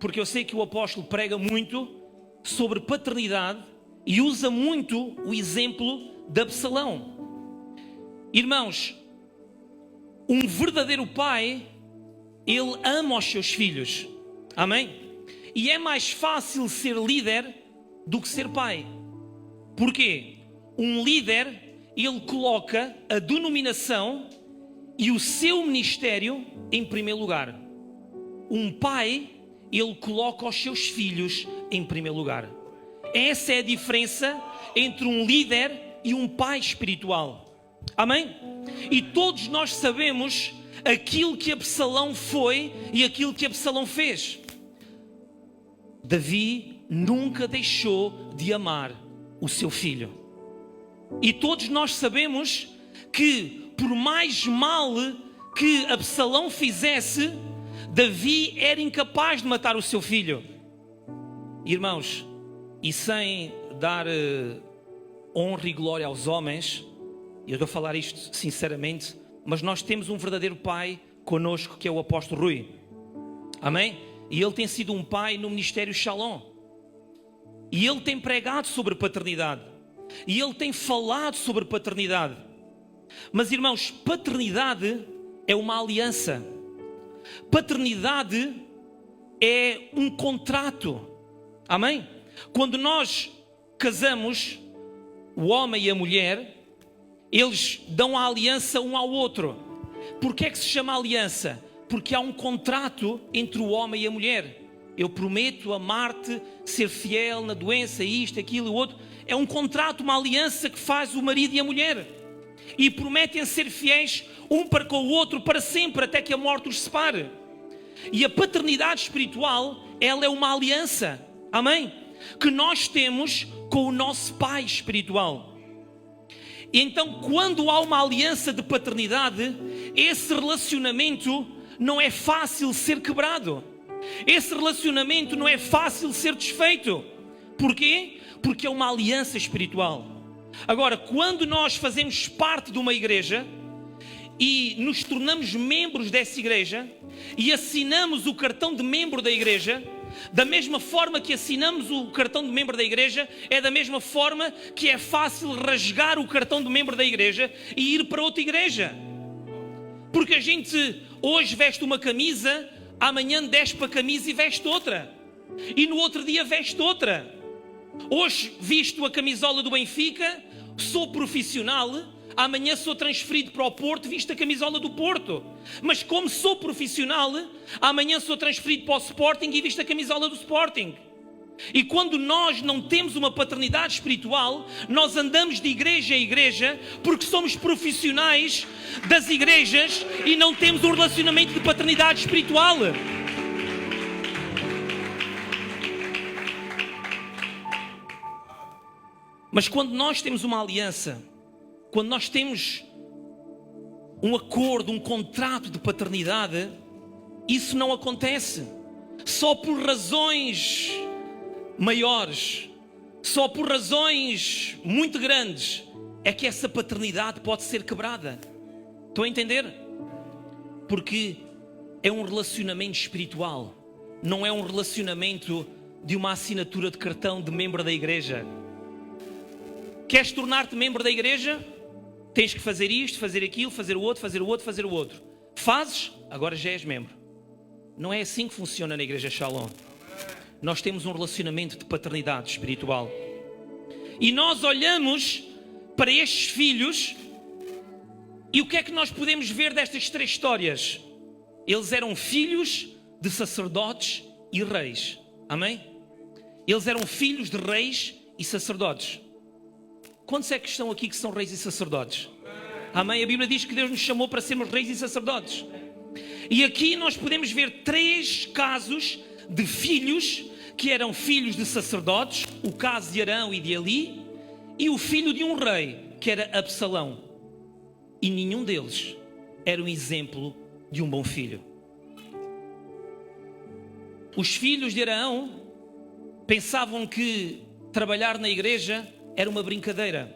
porque eu sei que o apóstolo prega muito sobre paternidade e usa muito o exemplo de Absalão. Irmãos, um verdadeiro pai, ele ama os seus filhos. Amém? E é mais fácil ser líder do que ser pai. Porquê? Um líder, ele coloca a denominação e o seu ministério em primeiro lugar. Um pai, ele coloca os seus filhos em primeiro lugar. Essa é a diferença entre um líder e um pai espiritual. Amém? E todos nós sabemos aquilo que Absalão foi e aquilo que Absalão fez. Davi nunca deixou de amar o seu filho. E todos nós sabemos que por mais mal que Absalão fizesse, Davi era incapaz de matar o seu filho. Irmãos, e sem dar honra e glória aos homens, eu estou a falar isto sinceramente, mas nós temos um verdadeiro pai conosco, que é o apóstolo Rui. Amém? E ele tem sido um pai no ministério Shalom. E ele tem pregado sobre paternidade. E ele tem falado sobre paternidade. Mas, irmãos, paternidade é uma aliança. Paternidade é um contrato. Amém? Quando nós casamos, o homem e a mulher, eles dão a aliança um ao outro. Por que é que se chama aliança? Porque há um contrato entre o homem e a mulher. Eu prometo amar-te, ser fiel na doença, isto, aquilo, o outro. É um contrato, uma aliança que faz o marido e a mulher. E prometem ser fiéis um para com o outro para sempre, até que a morte os separe. E a paternidade espiritual, ela é uma aliança. Amém? Que nós temos com o nosso pai espiritual. E então, quando há uma aliança de paternidade, esse relacionamento não é fácil ser quebrado. Esse relacionamento não é fácil ser desfeito. Porquê? Porque é uma aliança espiritual. Agora, quando nós fazemos parte de uma igreja e nos tornamos membros dessa igreja e assinamos o cartão de membro da igreja, da mesma forma que assinamos o cartão de membro da igreja, é da mesma forma que é fácil rasgar o cartão de membro da igreja e ir para outra igreja. Porque a gente hoje veste uma camisa, amanhã despe a camisa e veste outra. E no outro dia veste outra. Hoje visto a camisola do Benfica, sou profissional, amanhã sou transferido para o Porto, visto a camisola do Porto. Mas como sou profissional, amanhã sou transferido para o Sporting e visto a camisola do Sporting. E quando nós não temos uma paternidade espiritual, nós andamos de igreja a igreja porque somos profissionais das igrejas e não temos um relacionamento de paternidade espiritual. Mas quando nós temos uma aliança, quando nós temos um acordo, um contrato de paternidade, isso não acontece. Só por razões maiores, só por razões muito grandes, é que essa paternidade pode ser quebrada. Estão a entender? Porque é um relacionamento espiritual, não é um relacionamento de uma assinatura de cartão de membro da igreja. Queres tornar-te membro da igreja? Tens que fazer isto, fazer aquilo, fazer o outro, fazer o outro, fazer o outro. Fazes, agora já és membro. Não é assim que funciona na igreja Shalom. Nós temos um relacionamento de paternidade espiritual. E nós olhamos para estes filhos e o que é que nós podemos ver destas três histórias? Eles eram filhos de sacerdotes e reis. Amém? Eles eram filhos de reis e sacerdotes. Quantos é que estão aqui que são reis e sacerdotes? Amém? A Bíblia diz que Deus nos chamou para sermos reis e sacerdotes. E aqui nós podemos ver três casos de filhos que eram filhos de sacerdotes, o caso de Arão e de Eli, e o filho de um rei, que era Absalão. E nenhum deles era um exemplo de um bom filho. Os filhos de Arão pensavam que trabalhar na igreja era uma brincadeira.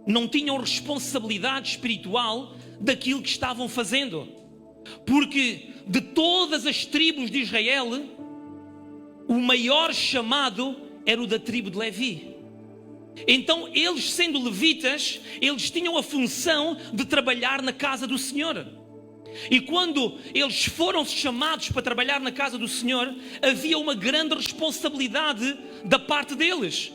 Não tinham responsabilidade espiritual daquilo que estavam fazendo. Porque de todas as tribos de Israel, o maior chamado era o da tribo de Levi. Então eles, sendo levitas, eles tinham a função de trabalhar na casa do Senhor. E quando eles foram chamados para trabalhar na casa do Senhor, havia uma grande responsabilidade da parte deles.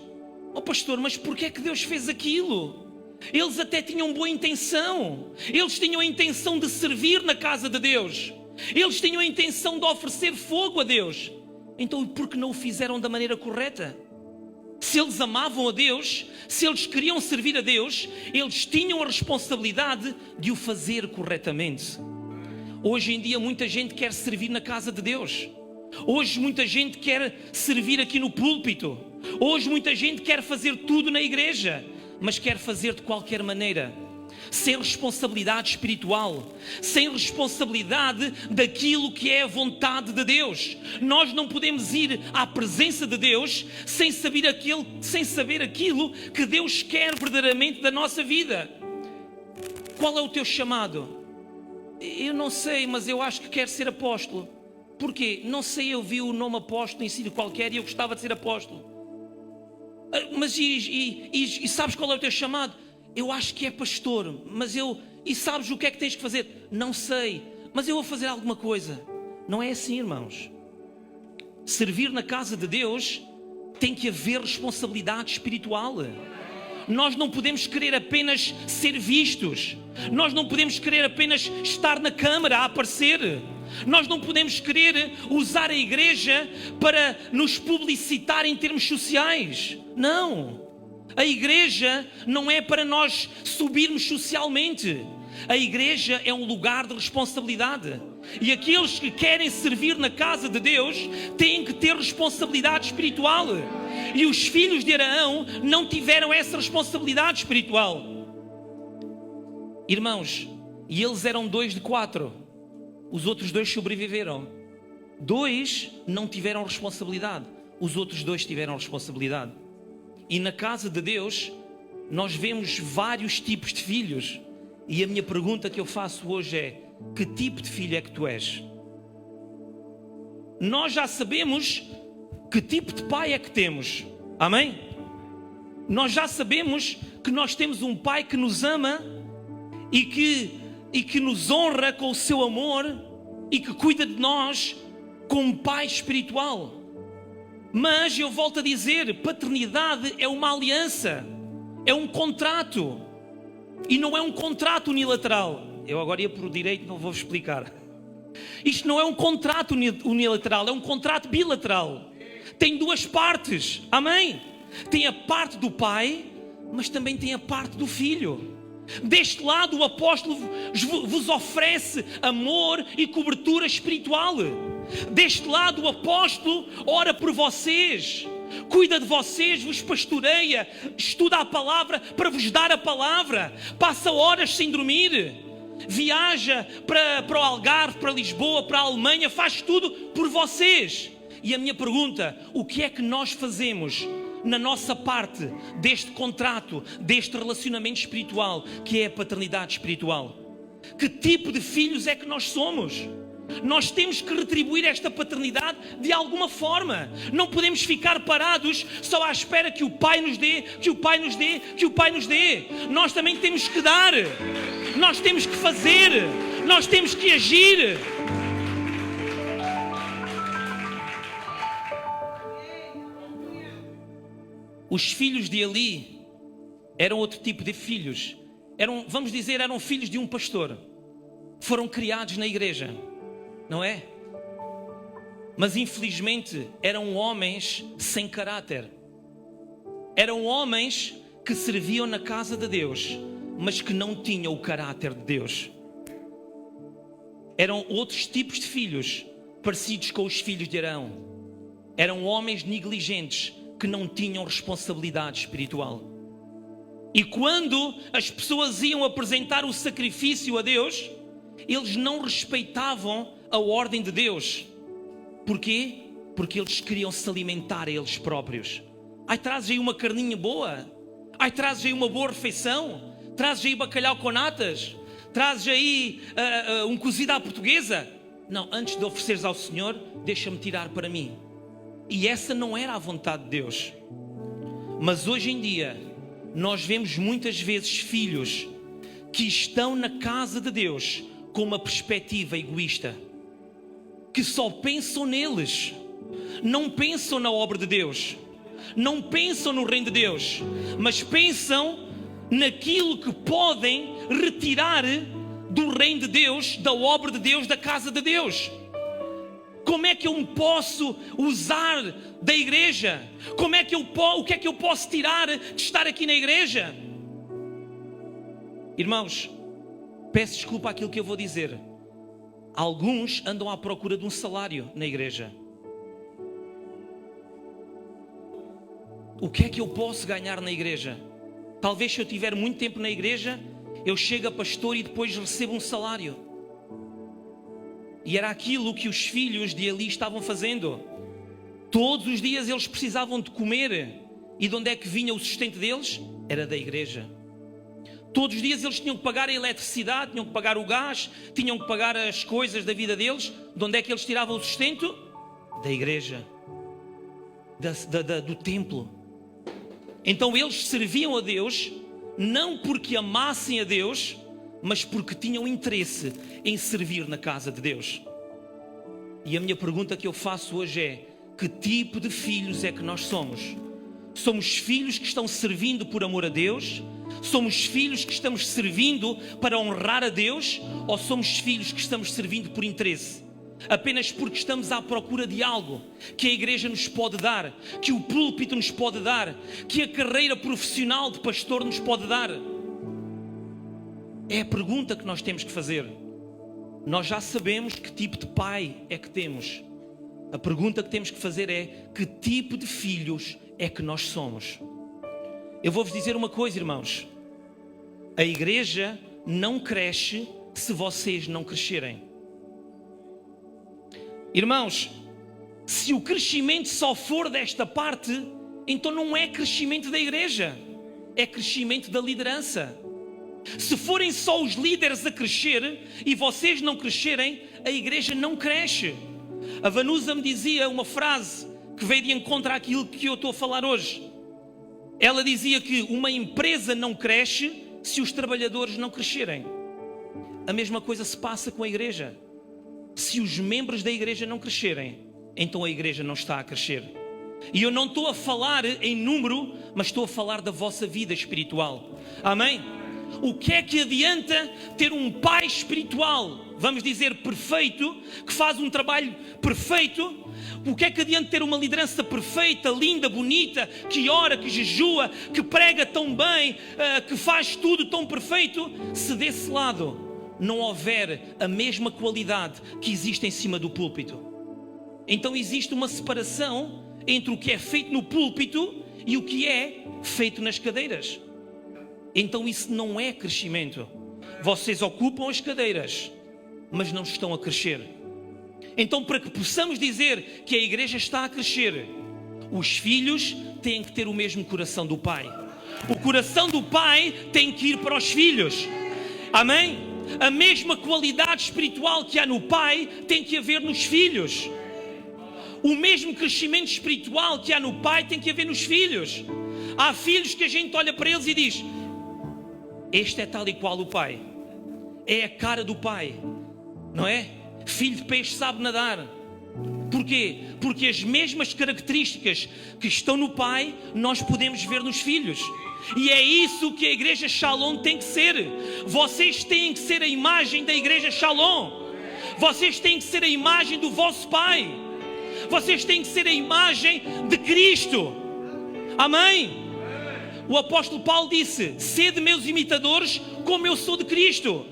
Oh pastor, mas porquê é que Deus fez aquilo? Eles até tinham boa intenção. Eles tinham a intenção de servir na casa de Deus. Eles tinham a intenção de oferecer fogo a Deus. Então por que não o fizeram da maneira correta? Se eles amavam a Deus, se eles queriam servir a Deus, eles tinham a responsabilidade de o fazer corretamente. Hoje em dia muita gente quer servir na casa de Deus. Hoje muita gente quer servir aqui no púlpito. Hoje muita gente quer fazer tudo na igreja, mas quer fazer de qualquer maneira, sem responsabilidade espiritual, sem responsabilidade daquilo que é a vontade de Deus. Nós não podemos ir à presença de Deus sem saber aquilo que Deus quer verdadeiramente da nossa vida. Qual é o teu chamado? Eu não sei, mas eu acho que quero ser apóstolo. Porquê? Não sei, eu vi o nome apóstolo em sítio qualquer e eu gostava de ser apóstolo. Mas e sabes qual é o teu chamado? Eu acho que é pastor, mas e sabes o que é que tens que fazer? Não sei, mas eu vou fazer alguma coisa. Não é assim, irmãos. Servir na casa de Deus tem que haver responsabilidade espiritual. Nós não podemos querer apenas ser vistos. Nós não podemos querer apenas estar na câmara a aparecer. Nós não podemos querer usar a igreja para nos publicitar em termos sociais. Não. A igreja não é para nós subirmos socialmente. A igreja é um lugar de responsabilidade. E aqueles que querem servir na casa de Deus têm que ter responsabilidade espiritual. E os filhos de Araão não tiveram essa responsabilidade espiritual. Irmãos, e eles eram 2 de 4. Os outros 2 sobreviveram. 2 não tiveram responsabilidade. Os outros 2 tiveram responsabilidade. E na casa de Deus nós vemos vários tipos de filhos. E a minha pergunta que eu faço hoje é: que tipo de filho é que tu és? Nós já sabemos que tipo de pai é que temos. Amém? Nós já sabemos que nós temos um pai que nos ama e que nos honra com o seu amor e que cuida de nós como um pai espiritual. Mas eu volto a dizer, paternidade é uma aliança, é um contrato, e não é um contrato unilateral. Eu agora ia por direito, não vou explicar. Isto não é um contrato unilateral, é um contrato bilateral. Tem 2 partes, amém? Tem a parte do pai, mas também tem a parte do filho. Deste lado o apóstolo vos oferece amor e cobertura espiritual. Deste lado o apóstolo ora por vocês, cuida de vocês, vos pastoreia, estuda a palavra para vos dar a palavra, passa horas sem dormir, viaja para o Algarve, para Lisboa, para a Alemanha, faz tudo por vocês. E a minha pergunta: o que é que nós fazemos na nossa parte deste contrato, deste relacionamento espiritual, que é a paternidade espiritual? Que tipo de filhos é que nós somos? Nós temos que retribuir esta paternidade de alguma forma. Não podemos ficar parados só à espera que o Pai nos dê, que o Pai nos dê, que o Pai nos dê. Nós também temos que dar. Nós temos que fazer. Nós temos que agir. Os filhos de Eli eram outro tipo de filhos. Vamos dizer, eram filhos de um pastor. Foram criados na igreja, não é? Mas infelizmente eram homens sem caráter. Eram homens que serviam na casa de Deus, mas que não tinham o caráter de Deus. Eram outros tipos de filhos, parecidos com os filhos de Arão. Eram homens negligentes, que não tinham responsabilidade espiritual. E quando as pessoas iam apresentar o sacrifício a Deus, eles não respeitavam a ordem de Deus. Porquê? Porque eles queriam se alimentar a eles próprios. Ai, trazes aí uma carninha boa. Ai, trazes aí uma boa refeição. Trazes aí bacalhau com natas. Trazes aí um cozido à portuguesa. Não, antes de ofereceres ao Senhor, deixa-me tirar para mim. E essa não era a vontade de Deus. Mas hoje em dia, nós vemos muitas vezes filhos que estão na casa de Deus com uma perspectiva egoísta, que só pensam neles, não pensam na obra de Deus, não pensam no reino de Deus, mas pensam naquilo que podem retirar do reino de Deus, da obra de Deus, da casa de Deus. Como é que eu me posso usar da igreja? O que é que eu posso tirar de estar aqui na igreja? Irmãos, peço desculpa àquilo que eu vou dizer. Alguns andam à procura de um salário na igreja. O que é que eu posso ganhar na igreja? Talvez se eu tiver muito tempo na igreja, eu chego a pastor e depois recebo um salário. E era aquilo que os filhos de Eli estavam fazendo. Todos os dias eles precisavam de comer. E de onde é que vinha o sustento deles? Era da igreja. Todos os dias eles tinham que pagar a eletricidade, tinham que pagar o gás, tinham que pagar as coisas da vida deles. De onde é que eles tiravam o sustento? Da igreja, do templo. Então eles serviam a Deus, não porque amassem a Deus, mas porque tinham interesse em servir na casa de Deus. E a minha pergunta que eu faço hoje é: que tipo de filhos é que nós somos? Somos filhos que estão servindo por amor a Deus? Somos filhos que estamos servindo para honrar a Deus? Ou somos filhos que estamos servindo por interesse? Apenas porque estamos à procura de algo que a igreja nos pode dar, que o púlpito nos pode dar, que a carreira profissional de pastor nos pode dar? É a pergunta que nós temos que fazer. Nós já sabemos que tipo de pai é que temos. A pergunta que temos que fazer é: que tipo de filhos é que nós somos? Eu vou-vos dizer uma coisa, irmãos. A igreja não cresce se vocês não crescerem. Irmãos, se o crescimento só for desta parte, então não é crescimento da igreja, é crescimento da liderança. Se forem só os líderes a crescer e vocês não crescerem, a igreja não cresce. A Vanusa me dizia uma frase que veio de encontro àquilo que eu estou a falar hoje. Ela dizia que uma empresa não cresce se os trabalhadores não crescerem. A mesma coisa se passa com a igreja. Se os membros da igreja não crescerem, então a igreja não está a crescer. E eu não estou a falar em número, mas estou a falar da vossa vida espiritual. Amém? O que é que adianta ter um pai espiritual, vamos dizer perfeito, que faz um trabalho perfeito? O que é que adianta ter uma liderança perfeita, linda, bonita, que ora, que jejua, que prega tão bem, que faz tudo tão perfeito, se desse lado não houver a mesma qualidade que existe em cima do púlpito? Então existe uma separação entre o que é feito no púlpito e o que é feito nas cadeiras. Então isso não é crescimento. Vocês ocupam as cadeiras, mas não estão a crescer. Então, para que possamos dizer que a igreja está a crescer, os filhos têm que ter o mesmo coração do pai. O coração do pai tem que ir para os filhos. Amém? A mesma qualidade espiritual que há no pai tem que haver nos filhos. O mesmo crescimento espiritual que há no pai tem que haver nos filhos. Há filhos que a gente olha para eles e diz: este é tal e qual o pai, é a cara do pai, não é? Filho de peixe sabe nadar. Porquê? Porque as mesmas características que estão no pai, nós podemos ver nos filhos. E é isso que a igreja Shalom tem que ser. Vocês têm que ser a imagem da igreja Shalom. Vocês têm que ser a imagem do vosso pai. Vocês têm que ser a imagem de Cristo. Amém? O apóstolo Paulo disse: sede meus imitadores como eu sou de Cristo.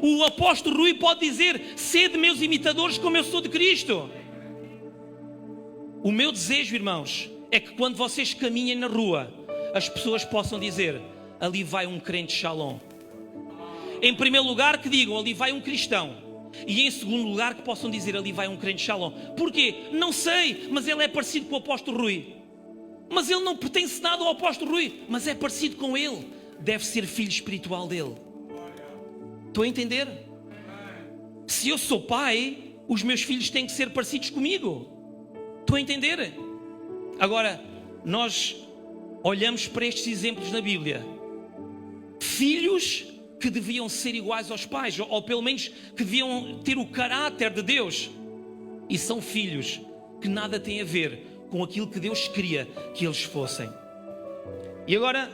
O apóstolo Rui pode dizer: sede meus imitadores como eu sou de Cristo. O meu desejo, irmãos, é que quando vocês caminhem na rua, as pessoas possam dizer: ali vai um crente Shalom. Em primeiro lugar, que digam: ali vai um cristão. E em segundo lugar, que possam dizer: ali vai um crente Shalom. Porquê? Não sei, mas ele é parecido com o apóstolo Rui. Mas ele não pertence nada ao apóstolo Rui, mas é parecido com ele. Deve ser filho espiritual dele. Estou a entender? Se eu sou pai, os meus filhos têm que ser parecidos comigo. Estou a entender? Agora, nós olhamos para estes exemplos na Bíblia. Filhos que deviam ser iguais aos pais, ou pelo menos que deviam ter o caráter de Deus. E são filhos que nada têm a ver com aquilo que Deus queria que eles fossem. E agora,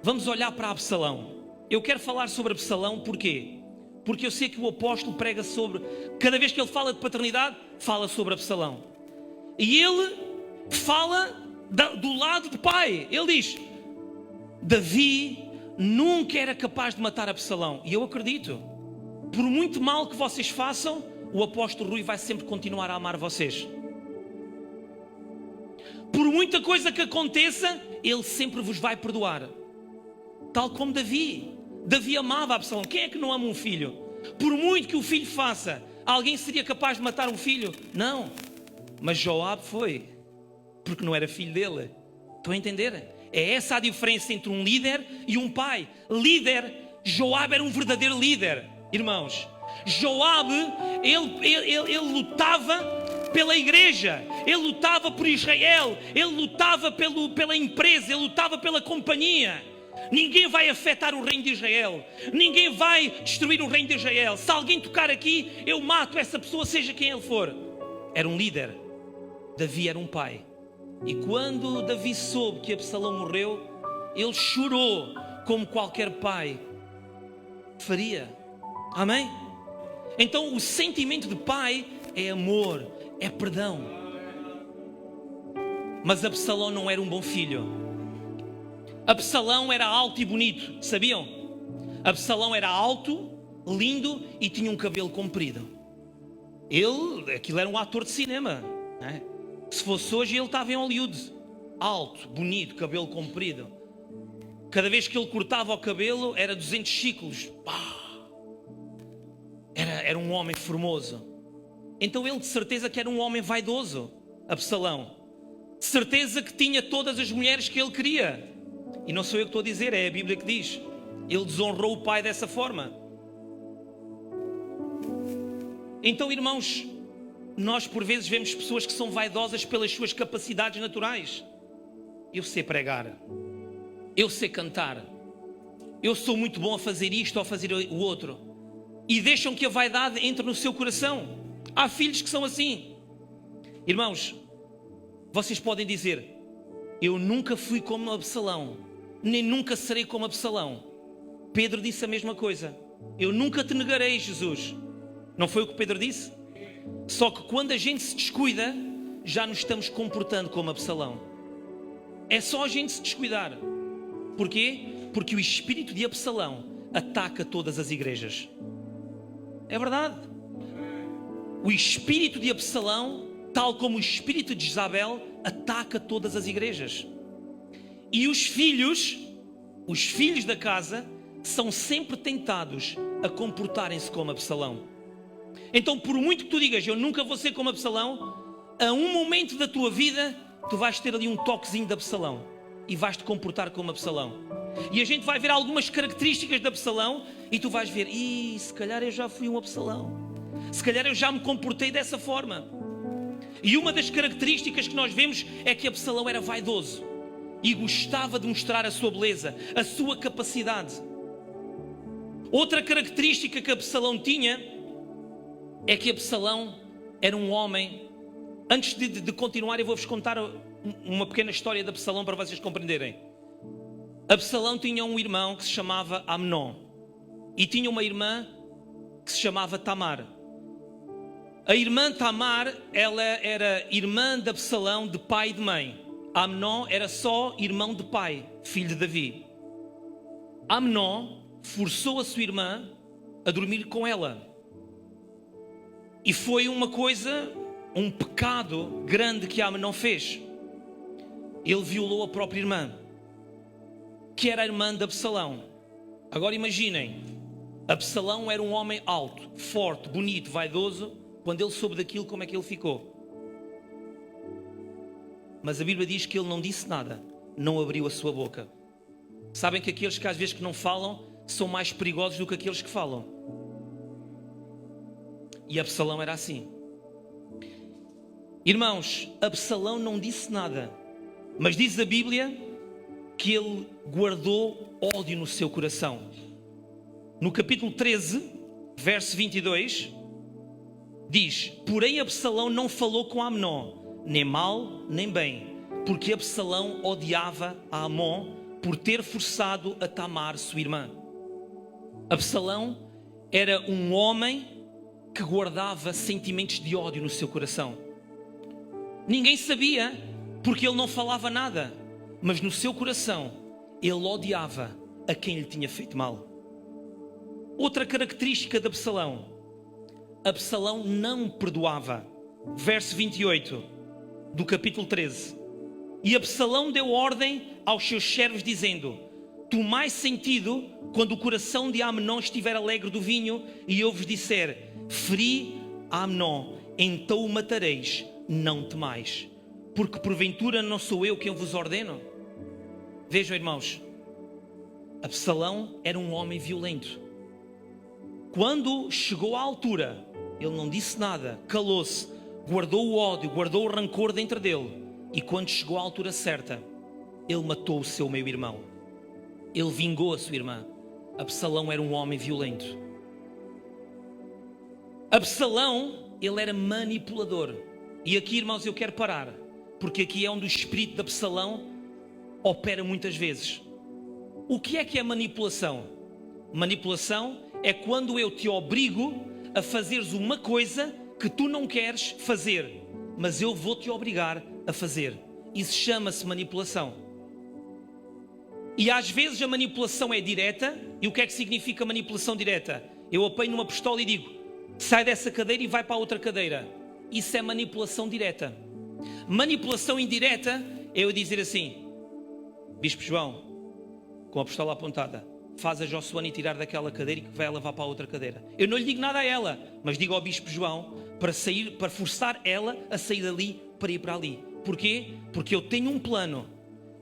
vamos olhar para Absalão. Eu quero falar sobre Absalão, porquê? Porque eu sei que o apóstolo prega sobre... Cada vez que ele fala de paternidade, fala sobre Absalão. E ele fala do lado do pai. Ele diz: Davi nunca era capaz de matar Absalão. E eu acredito. Por muito mal que vocês façam, o apóstolo Rui vai sempre continuar a amar vocês. Por muita coisa que aconteça, ele sempre vos vai perdoar. Tal como Davi. Davi amava Absalão. Quem é que não ama um filho? Por muito que o filho faça, alguém seria capaz de matar um filho? Não. Mas Joabe foi, porque não era filho dele. Estão a entender? É essa a diferença entre um líder e um pai. Líder, Joabe era um verdadeiro líder, irmãos. Joabe, ele lutava pela igreja, ele lutava por Israel, ele lutava pela empresa, ele lutava pela companhia. Ninguém vai afetar o reino de Israel, ninguém vai destruir o reino de Israel. Se alguém tocar aqui, eu mato essa pessoa, seja quem ele for. Era um líder. Davi era um pai. E quando Davi soube que Absalão morreu, ele chorou como qualquer pai faria. Amém? Então o sentimento de pai é amor, é perdão. Mas Absalão não era um bom filho. Absalão era alto e bonito, sabiam? Absalão era alto, lindo e tinha um cabelo comprido. Aquilo era um ator de cinema, né? Se fosse hoje, ele estava em Hollywood. Alto, bonito, cabelo comprido. Cada vez que ele cortava o cabelo, era 200 ciclos. Era um homem formoso. Então ele de certeza que era um homem vaidoso, Absalão. De certeza que tinha todas as mulheres que ele queria. E não sou eu que estou a dizer, é a Bíblia que diz. Ele desonrou o pai dessa forma. Então, irmãos, nós por vezes vemos pessoas que são vaidosas pelas suas capacidades naturais. Eu sei pregar, eu sei cantar, eu sou muito bom a fazer isto ou a fazer o outro. E deixam que a vaidade entre no seu coração. Há filhos que são assim. Irmãos, vocês podem dizer: eu nunca fui como Absalão, nem nunca serei como Absalão. Pedro disse a mesma coisa: eu nunca te negarei, Jesus. Não foi o que Pedro disse? Só que quando a gente se descuida, já nos estamos comportando como Absalão. É só a gente se descuidar. Porquê? Porque o espírito de Absalão ataca todas as igrejas. É verdade. O espírito de Absalão, tal como o espírito de Jezabel, ataca todas as igrejas. E os filhos da casa, são sempre tentados a comportarem-se como Absalão. Então, por muito que tu digas: eu nunca vou ser como Absalão, a um momento da tua vida, tu vais ter ali um toquezinho de Absalão e vais te comportar como Absalão. E a gente vai ver algumas características de Absalão e tu vais ver: se calhar eu já fui um Absalão, se calhar eu já me comportei dessa forma. E uma das características que nós vemos é que Absalão era vaidoso e gostava de mostrar a sua beleza, a sua capacidade. Outra característica que Absalão tinha é que Absalão era um homem... Antes de continuar, eu vou-vos contar uma pequena história de Absalão para vocês compreenderem. Absalão tinha um irmão que se chamava Amnon e tinha uma irmã que se chamava Tamar. A irmã Tamar, ela era irmã de Absalão de pai e de mãe. Amnon era só irmão de pai, filho de Davi. Amnon forçou a sua irmã a dormir com ela. E foi uma coisa, um pecado grande que Amnon fez. Ele violou a própria irmã, que era a irmã de Absalão. Agora imaginem, Absalão era um homem alto, forte, bonito, vaidoso. Quando ele soube daquilo, como é que ele ficou? Mas a Bíblia diz que ele não disse nada, não abriu a sua boca. Sabem que aqueles que às vezes que não falam são mais perigosos do que aqueles que falam. E Absalão era assim. Irmãos, Absalão não disse nada, Mas diz a Bíblia que ele guardou ódio no seu coração. No capítulo 13, verso 22, diz: porém Absalão não falou com Amnón, nem mal nem bem, porque Absalão odiava a Amon por ter forçado a Tamar, sua irmã. Absalão era um homem que guardava sentimentos de ódio no seu coração. Ninguém sabia, porque ele não falava nada, mas no seu coração ele odiava a quem lhe tinha feito mal. Outra característica de Absalão: Absalão não perdoava. Verso 28 do capítulo 13. E Absalão deu ordem aos seus servos, dizendo: tomai sentido quando o coração de Amnón estiver alegre do vinho, e eu vos disser: feri a Amnón, então o matareis, não temais, porque porventura não sou eu quem vos ordeno. Vejam, irmãos, Absalão era um homem violento. Quando chegou à altura, ele não disse nada, calou-se, guardou o ódio, guardou o rancor dentro dele. E quando chegou à altura certa, ele matou o seu meio-irmão. Ele vingou a sua irmã. Absalão era um homem violento. Absalão, ele era manipulador. E aqui, irmãos, eu quero parar, porque aqui é onde o espírito de Absalão opera muitas vezes. O que é manipulação? Manipulação é quando eu te obrigo a fazeres uma coisa que tu não queres fazer, mas eu vou te obrigar a fazer. Isso chama-se manipulação. E às vezes a manipulação é direta. E o que é que significa manipulação direta? Eu apanho numa pistola e digo: sai dessa cadeira e vai para a outra cadeira. Isso é manipulação direta. Manipulação indireta é eu dizer assim: Bispo João, com a pistola apontada, faz a Josuane tirar daquela cadeira e que vai levar para a outra cadeira. Eu não lhe digo nada a ela, mas digo ao Bispo João para forçar ela a sair dali para ir para ali. Porquê? Porque eu tenho um plano,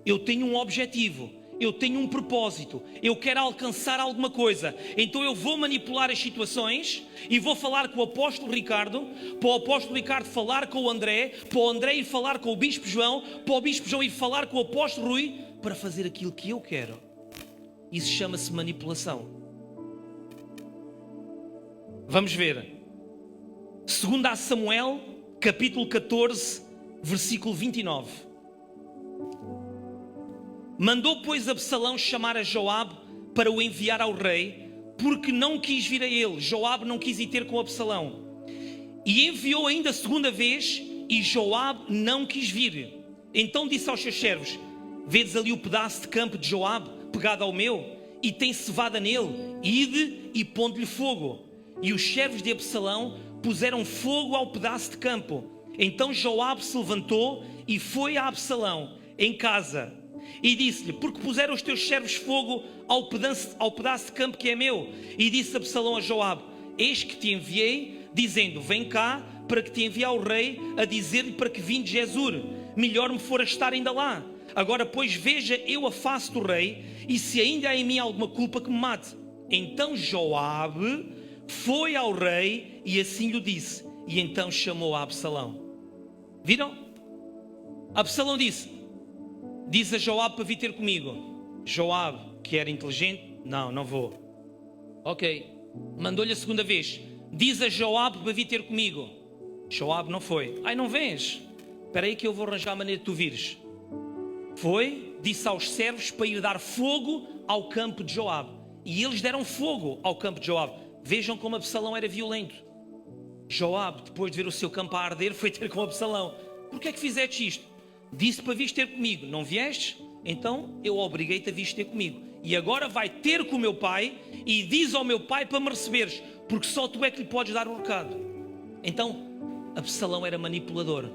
eu tenho um objetivo, eu tenho um propósito, eu quero alcançar alguma coisa. Então eu vou manipular as situações e vou falar com o apóstolo Ricardo, para o apóstolo Ricardo falar com o André, para o André ir falar com o Bispo João, para o Bispo João ir falar com o apóstolo Rui, para fazer aquilo que eu quero. Isso chama-se manipulação. Vamos ver. 2 Samuel, capítulo 14, versículo 29. Mandou, pois, Absalão chamar a Joabe para o enviar ao rei, porque não quis vir a ele. Joabe não quis ir ter com Absalão. E enviou ainda a segunda vez, e Joabe não quis vir. Então disse aos seus servos: vedes ali o pedaço de campo de Joabe, pegado ao meu, e tem cevada nele, ide e ponde-lhe fogo. E os servos de Absalão puseram fogo ao pedaço de campo. Então Joabe se levantou e foi a Absalão em casa e disse-lhe: porque puseram os teus servos fogo ao pedaço de campo que é meu? E disse Absalão a Joabe: eis que te enviei, dizendo: vem cá, para que te envie ao rei, a dizer-lhe para que vim de Jesur. Melhor me fora estar ainda lá. Agora, pois, veja eu a face do rei, e se ainda há em mim alguma culpa, que me mate. Então Joabe foi ao rei e assim lhe disse. E então chamou a Absalão. Viram? Absalão disse: diz a Joabe para vir ter comigo. Joabe, que era inteligente: não vou. Ok. Mandou-lhe a segunda vez: diz a Joabe para vir ter comigo. Joabe não foi. Ai, não vens? Espera aí que eu vou arranjar a maneira de tu vires. Foi, disse aos servos para ir dar fogo ao campo de Joabe. E eles deram fogo ao campo de Joabe. Vejam como Absalão era violento. Joabe, depois de ver o seu campo a arder, foi ter com Absalão. Porquê é que fizeste isto? Disse para vires ter comigo. Não viestes? Então eu obriguei-te a vires ter comigo. E agora vai ter com o meu pai e diz ao meu pai para me receberes, porque só tu é que lhe podes dar o recado. Então Absalão era manipulador.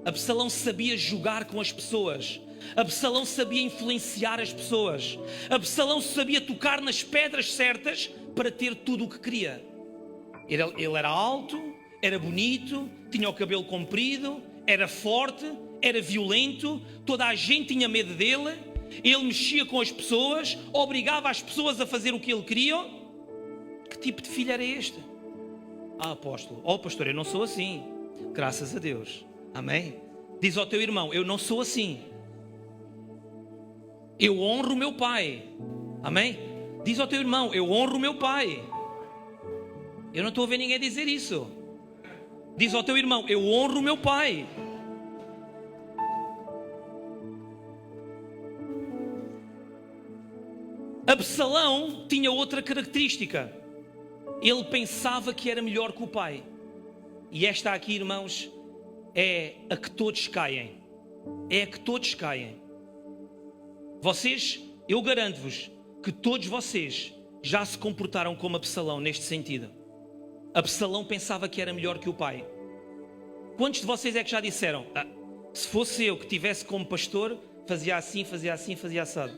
Absalão sabia jogar com as pessoas. Absalão sabia influenciar as pessoas. Absalão sabia tocar nas pedras certas para ter tudo o que queria. Ele era alto, era bonito, tinha o cabelo comprido, era forte, era violento, toda a gente tinha medo dele. Ele mexia com as pessoas, obrigava as pessoas a fazer o que ele queria. Que tipo de filho era este? Apóstolo, pastor, eu não sou assim. Graças a Deus. Amém? Diz ao teu irmão: eu não sou assim. Eu honro o meu pai. Amém? Diz ao teu irmão, eu honro o meu pai. Eu não estou a ver ninguém dizer isso. Diz ao teu irmão, eu honro o meu pai. Absalão tinha outra característica. Ele pensava que era melhor que o pai. E esta aqui, irmãos, é a que todos caem. É a que todos caem. Vocês, eu garanto-vos que todos vocês já se comportaram como Absalão neste sentido. Absalão pensava que era melhor que o pai. Quantos de vocês é que já disseram, se fosse eu que tivesse como pastor, fazia assim, fazia assim, fazia assado?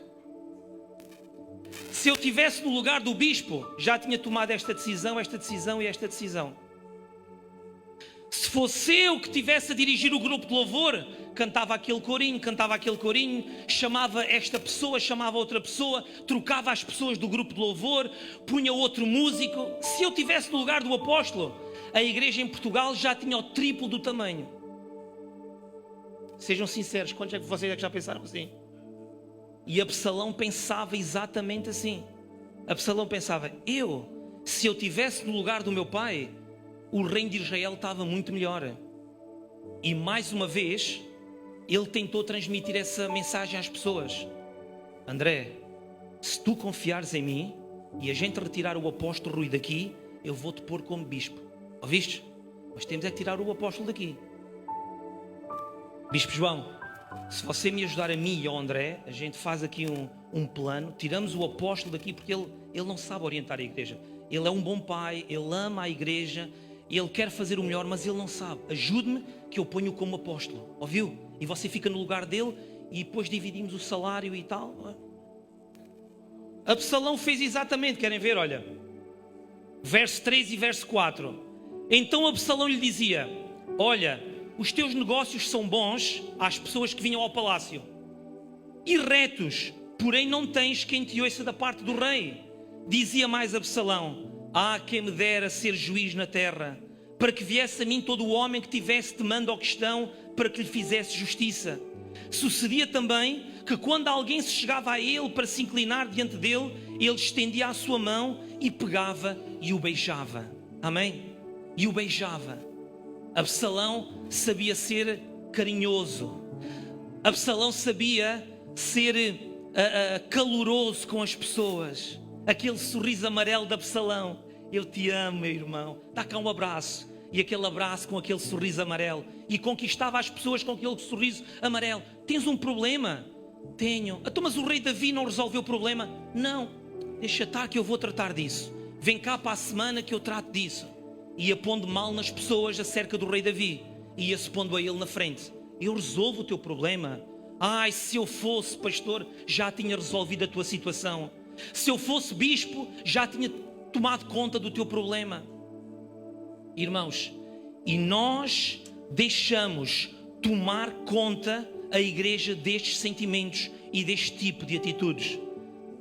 Se eu tivesse no lugar do bispo, já tinha tomado esta decisão e esta decisão. Se fosse eu que tivesse a dirigir o grupo de louvor, cantava aquele corinho, chamava esta pessoa, chamava outra pessoa, trocava as pessoas do grupo de louvor, punha outro músico. Se eu tivesse no lugar do apóstolo, a igreja em Portugal já tinha o triplo do tamanho. Sejam sinceros, quantos é que vocês já pensaram assim? E Absalão pensava exatamente assim. Absalão pensava, se eu tivesse no lugar do meu pai, o reino de Israel estava muito melhor. E mais uma vez, ele tentou transmitir essa mensagem às pessoas. André, se tu confiares em mim e a gente retirar o apóstolo Rui daqui, eu vou-te pôr como bispo. Ouviste? Mas temos é que tirar o apóstolo daqui. Bispo João, se você me ajudar a mim e ao André, a gente faz aqui um plano, tiramos o apóstolo daqui porque ele não sabe orientar a igreja. Ele é um bom pai, ele ama a igreja, ele quer fazer o melhor, mas ele não sabe. Ajude-me que eu ponho como apóstolo. Ouviu? E você fica no lugar dele e depois dividimos o salário e tal. Absalão fez exatamente, querem ver? Olha, verso 3 e verso 4. Então Absalão lhe dizia, olha, os teus negócios são bons às pessoas que vinham ao palácio e retos, porém não tens quem te ouça da parte do rei. Dizia mais Absalão, quem me dera ser juiz na terra, para que viesse a mim todo o homem que tivesse demanda ou questão, para que lhe fizesse justiça. Sucedia também que quando alguém se chegava a ele para se inclinar diante dele, ele estendia a sua mão e pegava e o beijava. Amém? E o beijava. Absalão sabia ser carinhoso. Absalão sabia ser caloroso com as pessoas. Aquele sorriso amarelo de Absalão. Eu te amo, meu irmão. Dá cá um abraço. E aquele abraço com aquele sorriso amarelo. E conquistava as pessoas com aquele sorriso amarelo. Tens um problema? Tenho. Então, mas o rei Davi não resolveu o problema? Não. Deixa estar que eu vou tratar disso. Vem cá para a semana que eu trato disso. Ia pondo mal nas pessoas acerca do rei Davi. Ia-se pondo a ele na frente. Eu resolvo o teu problema. Se eu fosse pastor, já tinha resolvido a tua situação. Se eu fosse bispo, já tinha tomado conta do teu problema. Irmãos, e nós deixamos tomar conta a igreja destes sentimentos e deste tipo de atitudes.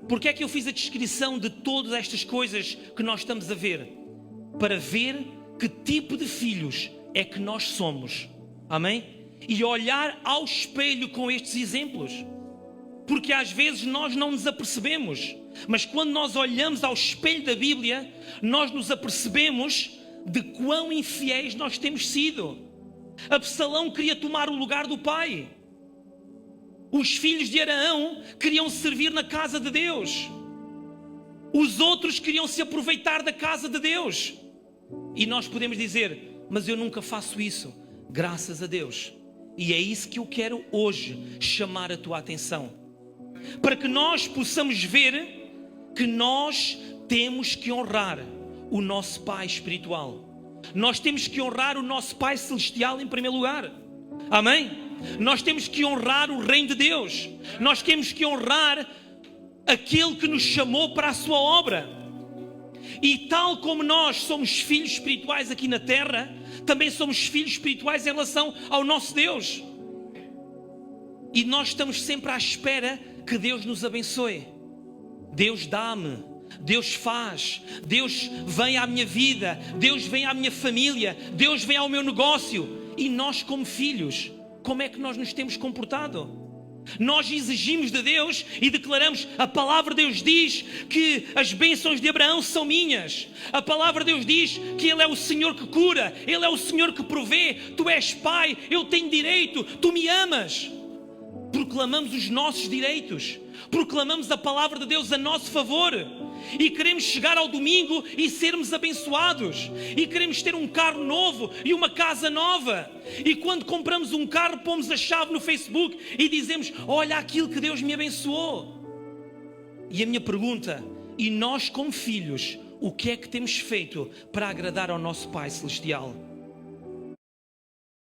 Porque é que eu fiz a descrição de todas estas coisas que nós estamos a ver? Para ver que tipo de filhos é que nós somos. Amém? E olhar ao espelho com estes exemplos. Porque às vezes nós não nos apercebemos, mas quando nós olhamos ao espelho da Bíblia, nós nos apercebemos de quão infiéis nós temos sido. Absalão queria tomar o lugar do pai. Os filhos de Araão queriam servir na casa de Deus. Os outros queriam se aproveitar da casa de Deus. E nós podemos dizer, mas eu nunca faço isso. Graças a Deus. E é isso que eu quero hoje chamar a tua atenção. Para que nós possamos ver que nós temos que honrar o nosso Pai espiritual. Nós temos que honrar o nosso Pai celestial em primeiro lugar. Amém? Nós temos que honrar o reino de Deus. Nós temos que honrar aquele que nos chamou para a sua obra. E tal como nós somos filhos espirituais aqui na terra, também somos filhos espirituais em relação ao nosso Deus. E nós estamos sempre à espera que Deus nos abençoe. Deus dá-me, Deus faz, Deus vem à minha vida, Deus vem à minha família, Deus vem ao meu negócio. E nós como filhos, como é que nós nos temos comportado? Nós exigimos de Deus e declaramos, a palavra de Deus diz que as bênçãos de Abraão são minhas. A palavra de Deus diz que Ele é o Senhor que cura, Ele é o Senhor que provê. Tu és pai, eu tenho direito, tu me amas. Proclamamos os nossos direitos, proclamamos a palavra de Deus a nosso favor. E queremos chegar ao domingo e sermos abençoados. E queremos ter um carro novo e uma casa nova. E quando compramos um carro, pomos a chave no Facebook e dizemos, olha aquilo que Deus me abençoou. E a minha pergunta, e nós como filhos, o que é que temos feito para agradar ao nosso Pai Celestial?